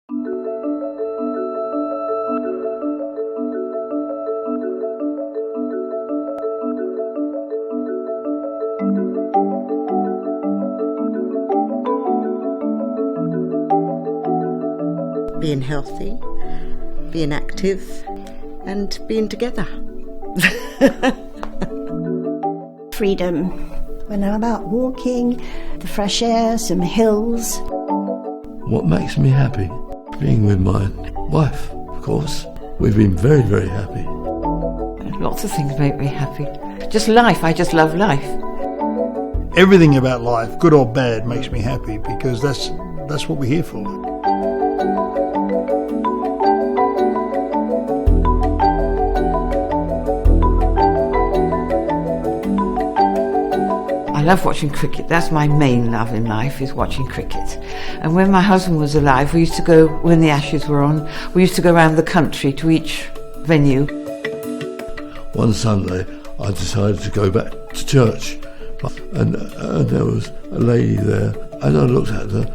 Being healthy, being active, and being together. Freedom. When I'm out walking, the fresh air, some hills. What makes me happy? Being with my wife, of course. We've been very, very happy. Lots of things make me happy. Just life, I just love life. Everything about life, good or bad, makes me happy because that's what we're here for. I love watching cricket. That's my main love in life, is watching cricket. And when my husband was alive, we used to go, when the Ashes were on, we used to go around the country to each venue. One Sunday, I decided to go back to church, and there was a lady there. As I looked at her,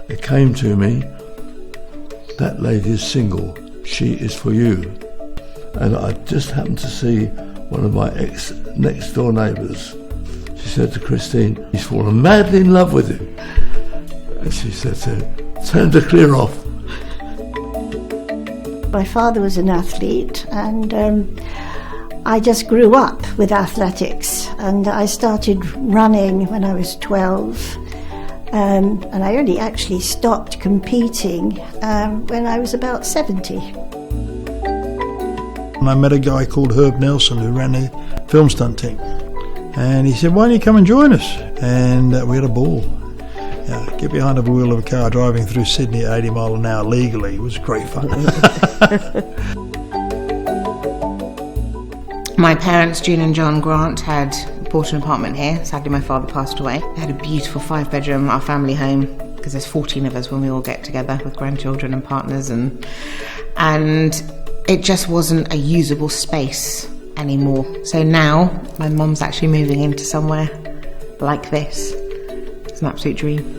it came to me, that lady is single, she is for you. And I just happened to see one of my next door neighbours. She said to Christine, he's fallen madly in love with you. And she said to him, tell him to clear off. My father was an athlete, and I just grew up with athletics, and I started running when I was 12, and I only actually stopped competing when I was about 70. And I met a guy called Herb Nelson who ran a film stunt team, and he said, why don't you come and join us? And we had a ball. Get behind the wheel of a car driving through Sydney at 80 mile an hour legally. It was great fun. My parents, June and John Grant, had bought an apartment here. Sadly, my father passed away. They had a beautiful 5-bedroom, our family home, because there's 14 of us when we all get together with grandchildren and partners, and it just wasn't a usable space anymore. So now my mum's actually moving into somewhere like this. It's an absolute dream.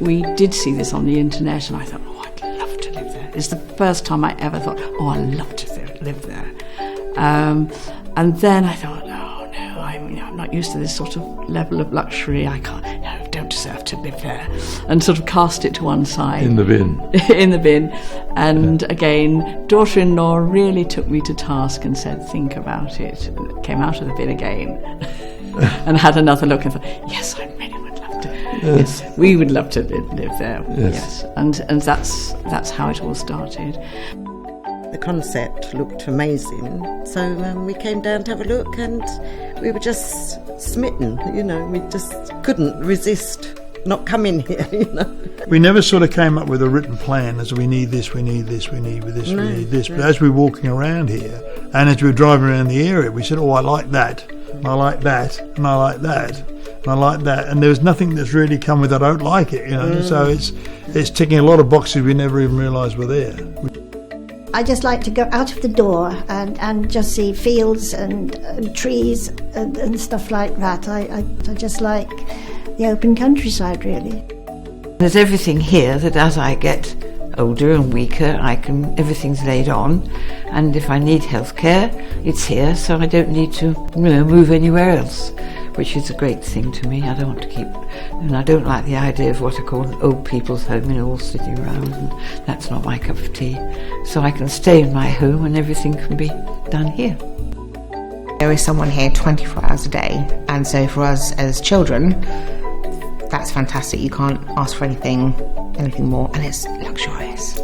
We did see this on the internet, and I thought, oh, I'd love to live there. It's the first time I ever thought, oh, I'd love to live there. And then I thought, oh, no, I'm not used to this sort of level of luxury. I don't deserve to live there. And sort of cast it to one side. In the bin. In the bin. And again, daughter-in-law really took me to task and said, think about it. And came out of the bin again and had another look and thought, yes, I really would love to. Yes, we would love to live there. Yes. And that's how it all started. The concept looked amazing, so we came down to have a look, and we were just smitten, we just couldn't resist not coming here, We never sort of came up with a written plan as we need this, we need this, we need this, we need this. But as we were walking around here, and as we were driving around the area, we said, oh, I like that, and I like that, and I like that, and I like that. And there was nothing that's really come with I don't like it, So it's ticking a lot of boxes we never even realised were there. I just like to go out of the door and just see fields and trees and stuff like that. I just like the open countryside, really. There's everything here that as I get older and weaker, everything's laid on, and if I need healthcare, it's here, so I don't need to move anywhere else, which is a great thing to me. I don't want to keep, and I don't like the idea of what I call an old people's home, all sitting around, and that's not my cup of tea. So I can stay in my home and everything can be done here. There is someone here 24 hours a day, and so for us as children, that's fantastic. You can't ask for anything more, and it's luxurious.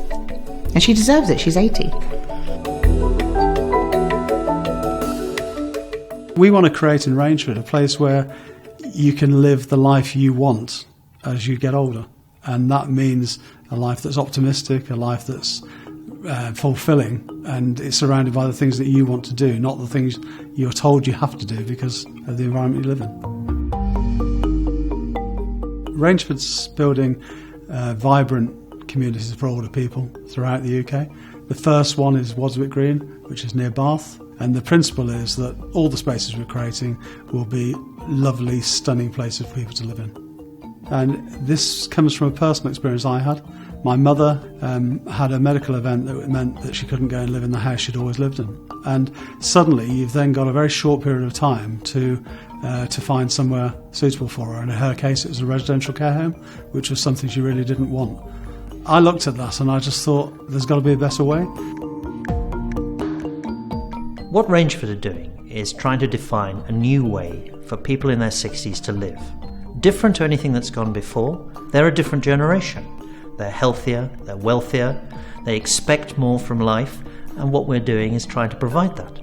And she deserves it. She's 80. We want to create in Rangeford a place where you can live the life you want as you get older. And that means a life that's optimistic, a life that's fulfilling, and it's surrounded by the things that you want to do, not the things you're told you have to do because of the environment you live in. Rangeford's building vibrant communities for older people throughout the UK. The first one is Wadswick Green, which is near Bath, and the principle is that all the spaces we're creating will be lovely, stunning places for people to live in. And this comes from a personal experience I had. My mother had a medical event that meant that she couldn't go and live in the house she'd always lived in. And suddenly you've then got a very short period of time to find somewhere suitable for her. And in her case, it was a residential care home, which was something she really didn't want. I looked at that and I just thought, there's got to be a better way. What Rangeford are doing is trying to define a new way for people in their 60s to live. Different to anything that's gone before. They're a different generation. They're healthier, they're wealthier, they expect more from life, and what we're doing is trying to provide that.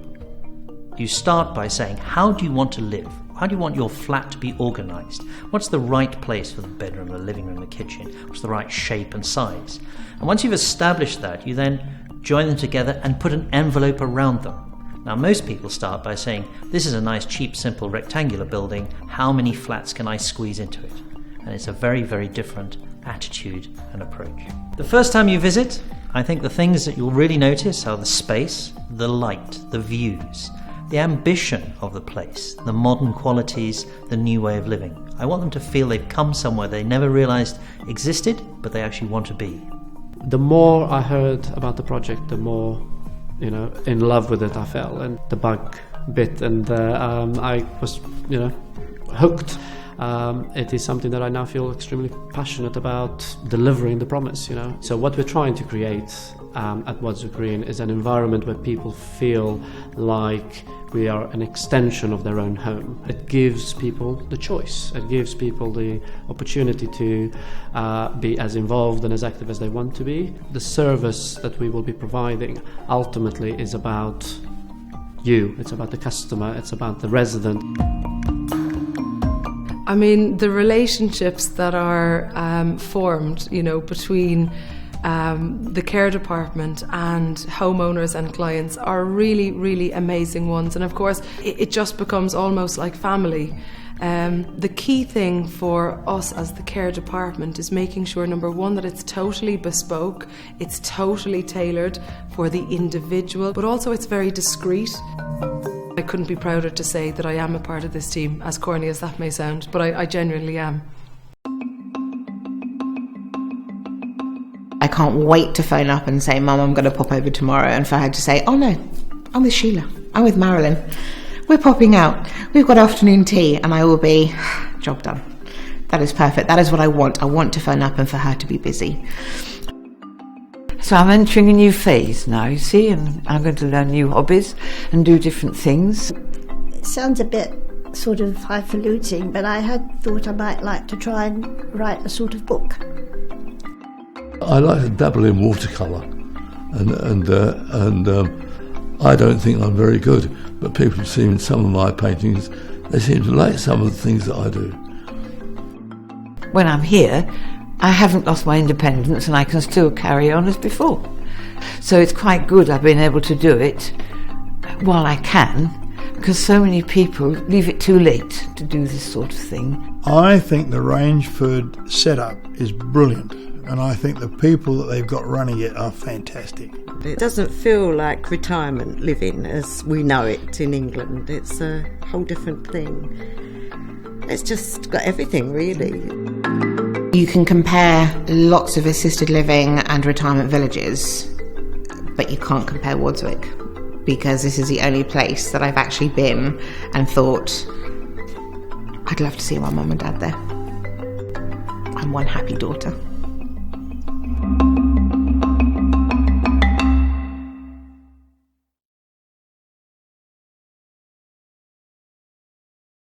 You start by saying, how do you want to live? How do you want your flat to be organised? What's the right place for the bedroom, the living room, the kitchen? What's the right shape and size? And once you've established that, you then join them together and put an envelope around them. Now, most people start by saying, this is a nice, cheap, simple, rectangular building. How many flats can I squeeze into it? And it's a very, very different attitude and approach. The first time you visit, I think the things that you'll really notice are the space, the light, the views, the ambition of the place, the modern qualities, the new way of living. I want them to feel they've come somewhere they never realised existed, but they actually want to be. The more I heard about the project, the more, in love with it I fell, and the bug bit, and I was, hooked. It is something that I now feel extremely passionate about delivering the promise, So what we're trying to create at Wadswick Green is an environment where people feel like we are an extension of their own home. It gives people the choice. It gives people the opportunity to be as involved and as active as they want to be. The service that we will be providing ultimately is about you. It's about the customer. It's about the resident. I mean, the relationships that are formed, between the care department and homeowners and clients are really, really amazing ones. And of course, it just becomes almost like family. The key thing for us as the care department is making sure, number one, that it's totally bespoke, it's totally tailored for the individual, but also it's very discreet. I couldn't be prouder to say that I am a part of this team, as corny as that may sound, but I genuinely am. I can't wait to phone up and say, Mum, I'm going to pop over tomorrow, and for her to say, oh no, I'm with Sheila, I'm with Marilyn, we're popping out, we've got afternoon tea, and I will be, job done. That is perfect, that is what I want. I want to phone up and for her to be busy. So I'm entering a new phase now, you see, and I'm going to learn new hobbies and do different things. It sounds a bit sort of highfalutin, but I had thought I might like to try and write a sort of book. I like to dabble in watercolour, and I don't think I'm very good, but people have seen some of my paintings, they seem to like some of the things that I do. When I'm here, I haven't lost my independence and I can still carry on as before. So it's quite good I've been able to do it while I can, because so many people leave it too late to do this sort of thing. I think the Rangeford setup is brilliant, and I think the people that they've got running it are fantastic. It doesn't feel like retirement living as we know it in England. It's a whole different thing. It's just got everything, really. You can compare lots of assisted living and retirement villages, but you can't compare Wadswick, because this is the only place that I've actually been and thought, I'd love to see my mum and dad there. I'm one happy daughter.